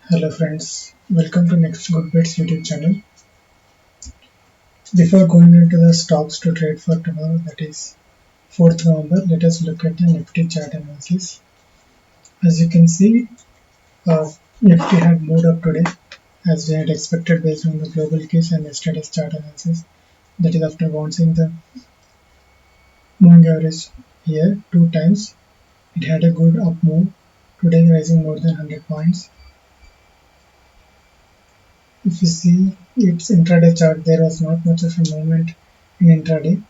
Hello friends, welcome to Next Good Bets YouTube channel. Before going into the stocks to trade for tomorrow, that is 4th November, let us look at the Nifty chart analysis. As you can see, Nifty had moved up today as we had expected based on the global case and yesterday's chart analysis. That is after bouncing the moving average here two times. It had a good up move, today rising more than 100 points. If you see its intraday chart, there was not much of a movement in intraday,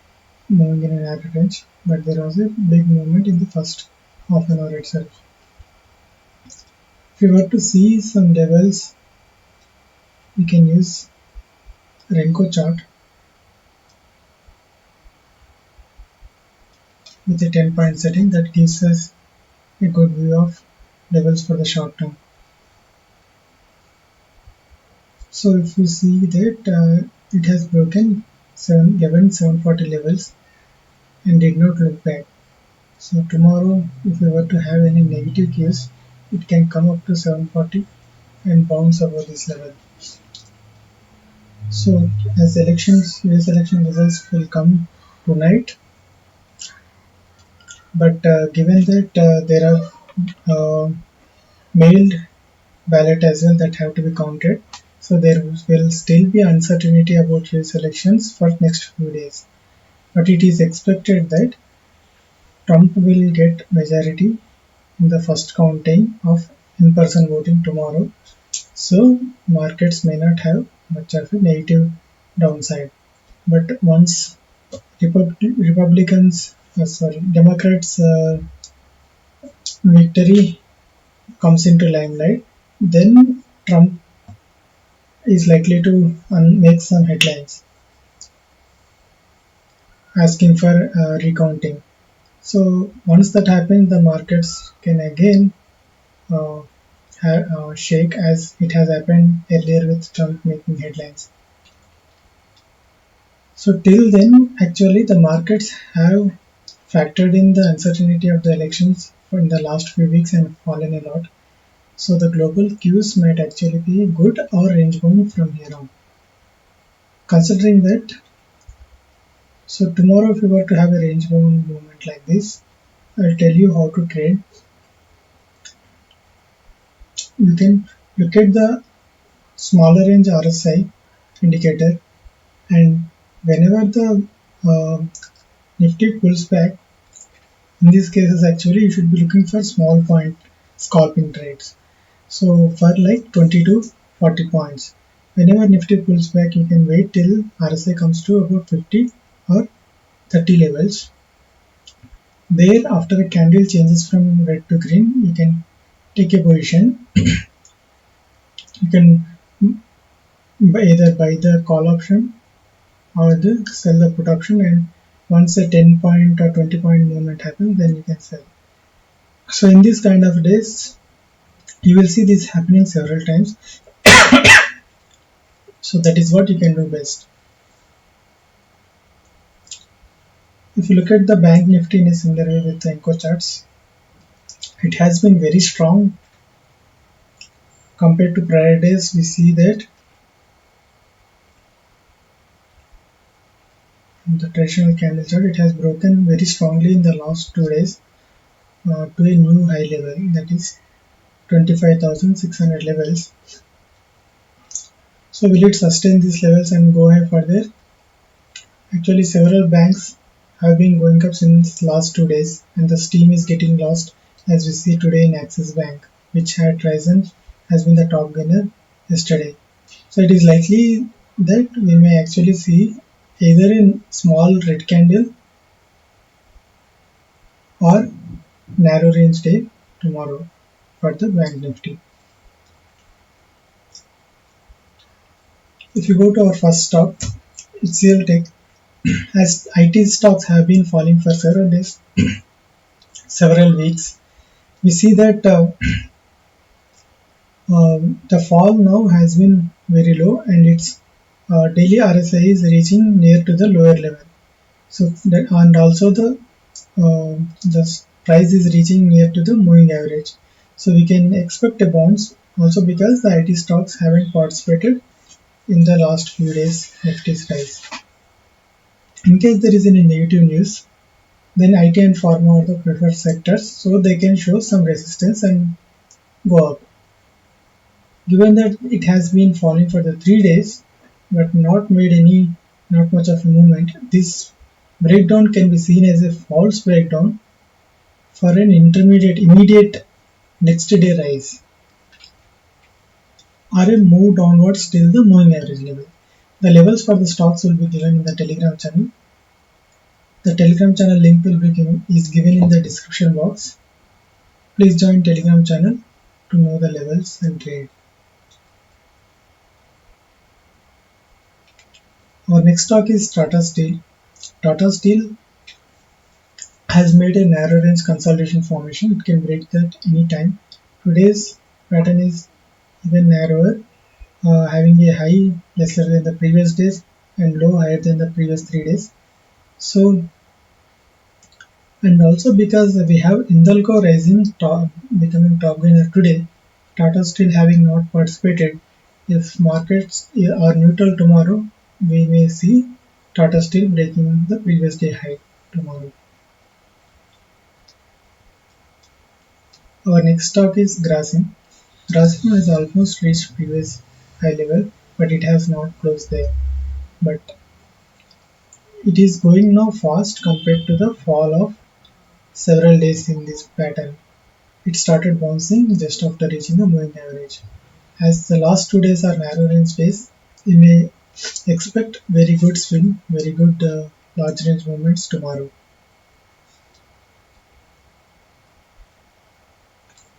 moving in an average range, but there was a big movement in the first half an hour itself. If you were to see some levels, we can use Renko chart with a 10-point setting that gives us a good view of levels for the short term. So if you see that it has broken 740 levels and did not look back. So tomorrow, if we were to have any negative cues, it can come up to 740 and bounce above this level. So as US election results will come tonight, but given that there are mailed ballot as well that have to be counted, so there will still be uncertainty about US elections for next few days. But it is expected that Trump will get majority in the first counting of in-person voting tomorrow. So markets may not have much of a negative downside. But once Democrats' victory comes into limelight, then Trump is likely to make some headlines asking for recounting. So once that happens, the markets can again uh, shake as it has happened earlier with Trump making headlines. So till then, actually, the markets have factored in the uncertainty of the elections in the last few weeks and fallen a lot. So the global cues might actually be good or range bound from here on. Considering that, so tomorrow if you were to have a range bound movement like this, I'll tell you how to trade. You can look at the smaller range RSI indicator, and whenever the uh, Nifty pulls back, in these cases actually you should be looking for small point scalping trades. So for like 20 to 40 points. Whenever Nifty pulls back, you can wait till RSI comes to about 50 or 30 levels. There, after the candle changes from red to green, you can take a position. You can either buy the call option or sell the put option, and once a 10 point or 20 point movement happens, then you can sell. So in these kind of days, you will see this happening several times. So that is what you can do best. If you look at the bank Nifty in a similar way with the Enco charts, it has been very strong compared to prior days. We see that in the traditional candle chart, it has broken very strongly in the last 2 days to a new high level, that is 25,600 levels. So will it sustain these levels and go high further? Actually, several banks have been going up since last 2 days, and the steam is getting lost as we see today in Axis Bank, which had risen, has been the top gainer yesterday. So it is likely that we may actually see either a small red candle or narrow range day tomorrow for the bank Nifty. If you go to our first stock, HCL Tech, as IT stocks have been falling for several days, several weeks, we see that the fall now has been very low, and its daily RSI is reaching near to the lower level. So that, and also the price is reaching near to the moving average. So we can expect a bounce Also because the IT stocks haven't participated in the last few days Nifty's rise. In case there is any negative news, then IT and pharma are the preferred sectors, so they can show some resistance and go up. Given that it has been falling for the 3 days but not much of a movement, this breakdown can be seen as a false breakdown for an immediate next day rise or a move downwards till the moving average level. The levels for the stocks will be given in the Telegram channel. The Telegram channel link is given in the description box. Please join Telegram channel to know the levels and trade. Our next stock is Tata Steel. Tata Steel has made a narrow range consolidation formation. It can break that anytime. Today's pattern is even narrower, having a high lesser than the previous days and low higher than the previous 3 days. So, and also because we have Hindalco rising top, becoming top gainer today, Tata Steel having not participated. If markets are neutral tomorrow, we may see Tata Steel breaking the previous day high tomorrow. Our next stock is Grasim. Grasim has almost reached previous high level, but it has not closed there. But it is going now fast compared to the fall of several days in this pattern. It started bouncing just after reaching the moving average. As the last 2 days are narrow range days, we may expect very good swing, very good large range movements tomorrow.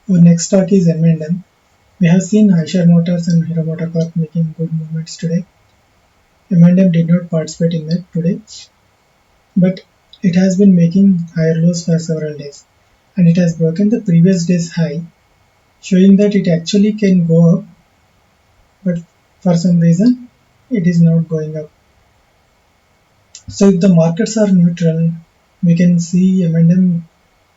Our next stock is M&M. We have seen Eicher Motors and Hero MotoCorp making good movements today. M&M did not participate in that today, but it has been making higher lows for several days, and it has broken the previous day's high, showing that it actually can go up, but for some reason it is not going up. So if the markets are neutral, we can see M&M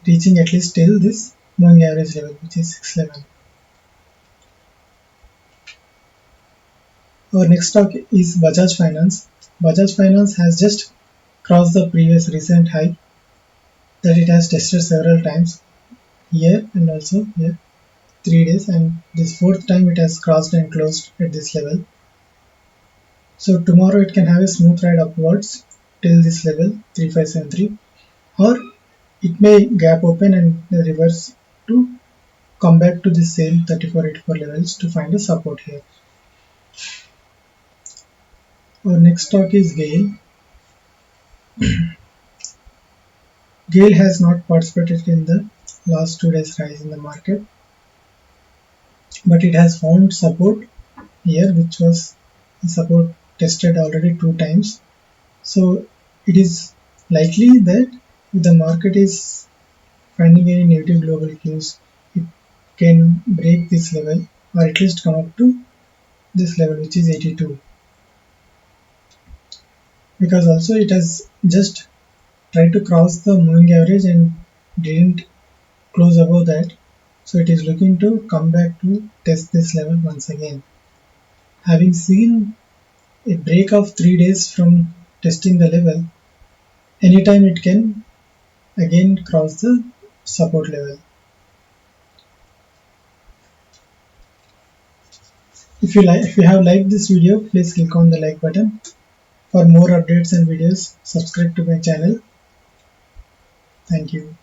reaching at least till this moving average level, which is 611. Our next stock is Bajaj Finance. Bajaj Finance has just crossed the previous recent high that it has tested several times here and also here 3 days, and this fourth time it has crossed and closed at this level. So tomorrow it can have a smooth ride upwards till this level 3573, or it may gap open and reverse to come back to the same 3484 levels to find a support here. Our next stock is GAIL. GAIL has not participated in the last 2 days rise in the market, but it has found support here, which was support tested already 2 times. So it is likely that if the market is finding any negative global cues, it can break this level or at least come up to this level, which is 82. Because also it has just tried to cross the moving average and didn't close above that. So it is looking to come back to test this level once again. Having seen a break of 3 days from testing the level, anytime it can again cross the support level. If you have liked this video, please click on the like button. For more updates and videos, subscribe to my channel. Thank you.